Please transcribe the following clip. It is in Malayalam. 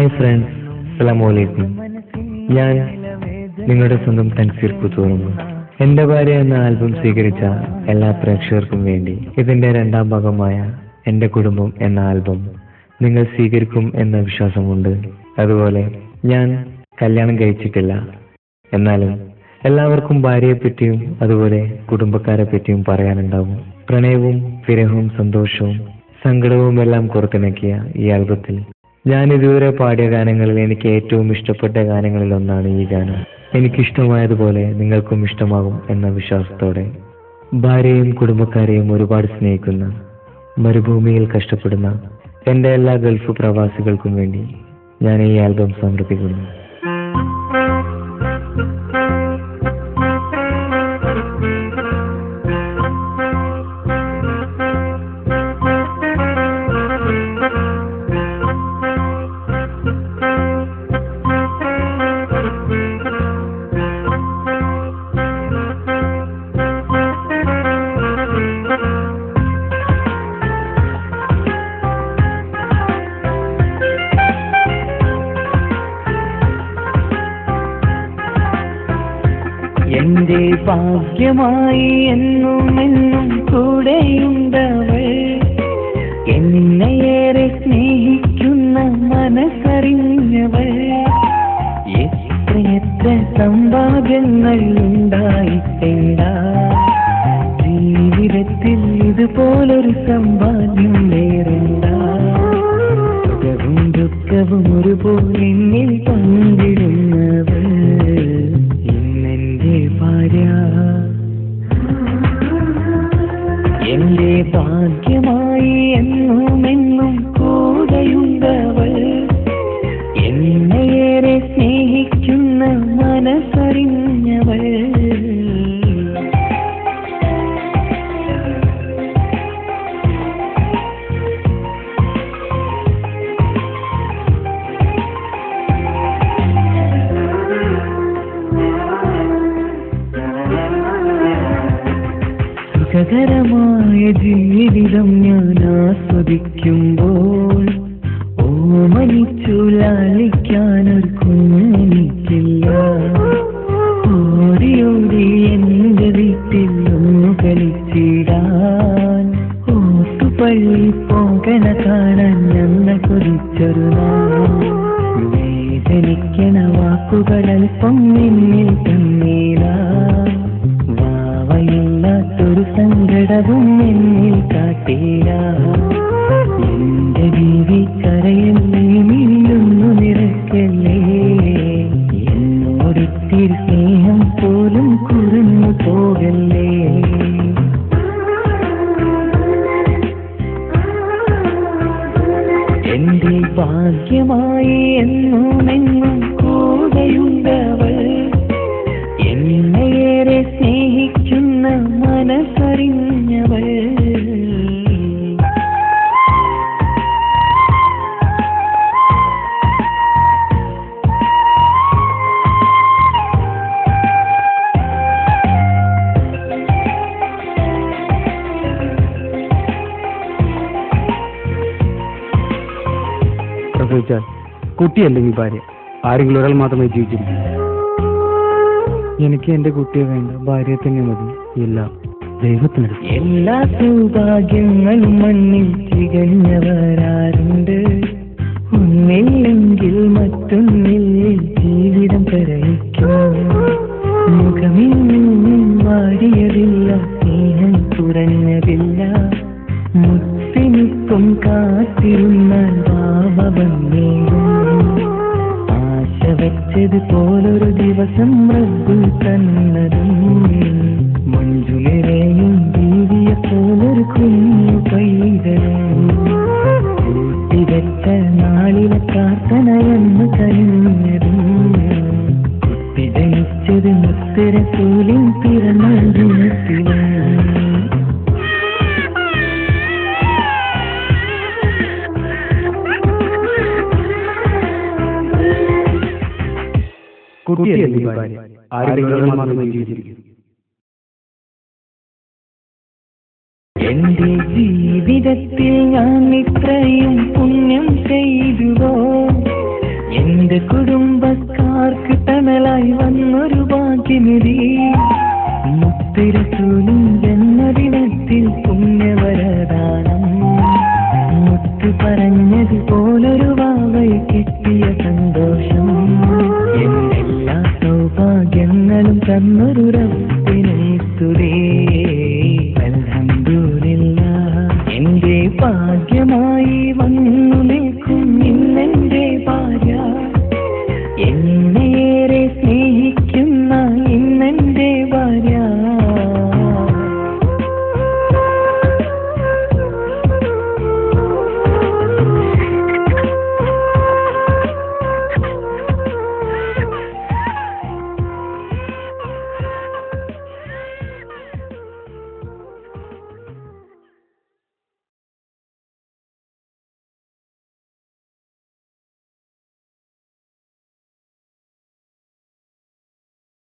ഹായ് ഫ്രണ്ട്സ്, അസ്സലാമു ഞാൻ നിങ്ങളുടെ സ്വന്തം തൻസീർ പുത്തൂറുന്നു. എന്റെ ഭാര്യ എന്ന ആൽബം സ്വീകരിച്ച എല്ലാ പ്രേക്ഷകർക്കും വേണ്ടി ഇതിന്റെ രണ്ടാം ഭാഗമായ എന്റെ കുടുംബം എന്ന ആൽബം നിങ്ങൾ സ്വീകരിക്കും എന്ന വിശ്വാസമുണ്ട്. അതുപോലെ ഞാൻ കല്യാണം കഴിച്ചിട്ടില്ല, എന്നാലും എല്ലാവർക്കും ഭാര്യയെ പറ്റിയും അതുപോലെ കുടുംബക്കാരെ പറ്റിയും പറയാനുണ്ടാവും. പ്രണയവും വിരഹവും സന്തോഷവും സങ്കടവും എല്ലാം പുറത്തിണക്കിയ ഈ ആൽബത്തിൽ ഞാൻ ഇതുവരെ പാടിയ ഗാനങ്ങളിൽ എനിക്ക് ഏറ്റവും ഇഷ്ടപ്പെട്ട ഗാനങ്ങളിൽ ഒന്നാണ് ഈ ഗാനം. എനിക്കിഷ്ടമായതുപോലെ നിങ്ങൾക്കും ഇഷ്ടമാകും എന്ന വിശ്വാസത്തോടെ ഭാര്യയും കുടുംബക്കാരെയും ഒരുപാട് സ്നേഹിക്കുന്ന, മരുഭൂമിയിൽ കഷ്ടപ്പെടുന്ന എൻ്റെ എല്ലാ ഗൾഫ് പ്രവാസികൾക്കും വേണ്ടി ഞാൻ ഈ ആൽബം സമർപ്പിക്കുന്നു. എന്റെ ഭാഗ്യമായി എന്നും എന്നും കൂടെയുണ്ടവൾ, എന്നെയേറെ സ്നേഹിക്കുന്ന മനസ്സറിഞ്ഞവൾ. എത്രയെത്ര സമ്പാദ്യങ്ങൾ ഉണ്ടായിട്ടെന്താ ജീവിതത്തിൽ ഇതുപോലൊരു സമ്പാദ്യം വേറെന്താ. സുഖവും ദുഃഖവും ഒരുപോലെ എന്നിൽ പങ്കിടുന്നവൾ ഭാര്യ. എന്റെ ഭാഗ്യമായി എന്നും എന്നും കൂടെയുണ്ടവൾ, എന്നെയേറെ സ്നേഹിക്കുന്ന മനസ്സറിഞ്ഞവൾ. സുഖകരമായ ജീവിതം ഞാൻ ആസ്വദിക്കുമ്പോൾ ഓമനിച്ചു ലാളിക്കാനൊരു കുഞ്ഞെനിക്കില്ല. ഓടിയോടി എന്റെ വീട്ടിൽ ഒന്ന് കളിച്ചിടാൻ, ഓത്തുപള്ളി പോകണ കാണാൻ ഞങ്ങൾ കൊതിച്ചൊരു നാൾ. വേദനിക്കണ വാക്കുകൾ അല്പം എന്നിൽ തന്നീല, വാവയില്ലാത്തൊരു സങ്കടവും എന്നിൽ കാട്ടീല. എന്റെ ബീവി കരയല്ലേ, മിഴിയൊന്നു നിറക്കല്ലേ, എന്നോടിത്തിരി സ്നേഹം പോലും കുറഞ്ഞു പോകല്ലേ. എന്റെ ഭാഗ്യമായി എന്നും എന്നും കൂടെയുണ്ടവൾ, എന്നെയേറെ സ്നേഹിക്കുന്ന മനസ്സറിഞ്ഞവൾ. പ്രസവിച്ചാൽ കുട്ടിയല്ലെങ്കിൽ ഭാര്യ, ആരെങ്കിലും ഒരാൾ മാത്രമേ ജീവിച്ചിരിക്കൂ. എനിക്ക് എന്റെ കുട്ടിയെ വേണ്ട, ഭാര്യയെ തന്നെ മതി. എല്ലാം ദൈവത്തിനടുത്ത്. എല്ലാ സൗഭാഗ്യങ്ങളും മണ്ണിൽ തികഞ്ഞവരാരുണ്ട്, ഒന്നില്ലെങ്കിൽ മറ്റൊന്നിൽ ജീവിതം കരയിക്കും. മുഖമിന്നും വാടിയതില്ല, സ്നേഹം കുറഞ്ഞതില്ല, മുത്തിനിപ്പം കാത്തിരുന്നാൽ ഭാവന്നേകും. ആശ വെച്ചത് പോലൊരു ദിവസം റബ്ബ് തന്നതും, മഞ്ജുനിരയും ദീവിയെ പോലൊരു കുഞ്ഞു പൈതലും. കൂട്ടിവെച്ച നാളിലെ പ്രാർത്ഥനയെന്ന് കഴിഞ്ഞതും, കുട്ടി ജനിച്ചത് മുത്തരസൂലിൻ പിറന്നാൾ ദിനത്തിലും. കുട്ടിയല്ലെങ്കിൽ ഭാര്യ, ആരെങ്കിലും ഒരാൾ മാത്രമേ ജീവിച്ചിരിക്കൂ. എന്റെ ജീവിതത്തിൽ ഞാൻ ഇത്രയും പുണ്യം ചെയ്തുവോ, എന്റെ കുടുംബക്കാർക്ക് തണലായി വന്നൊരു ഭാഗ്യനിധി മുത്തുരസൂലിൻ ജന്മദിനത്തിൽ പുണ്യവരദാനം മുത്തു പറഞ്ഞതുപോലൊരു വാവയെ കിട്ടി